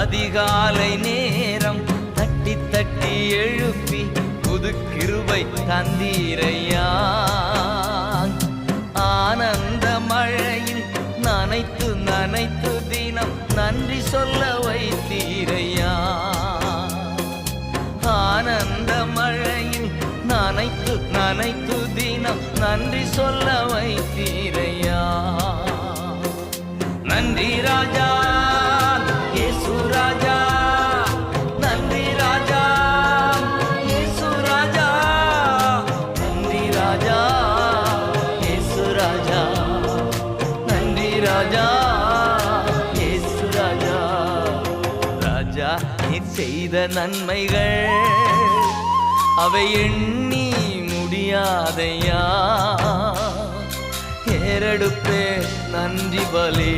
அதிகாலை நேரம் தட்டி தட்டி எழுப்பி புது கிருபை தந்தீரையா. ஆனந்த மழையில் நனைத்து நனைத்து தினம் நன்றி சொல்ல வைத்தீரையா. ஆனந்த மழையில் நனைத்து நனைத்து தினம் நன்றி சொல்ல வைத்தீரையா. நன்றி ராஜா இயேசு ராஜா, நன்றி ராஜா இயேசு ராஜா, நன்றி ராஜா இயேசு ராஜா, நன்றி ராஜா இயேசு ராஜா. ராஜா நீர் செய்த நன்மைகள் அவை எண்ணி முடியாதையா. ஏறெடுப்பே நன்றி பலே.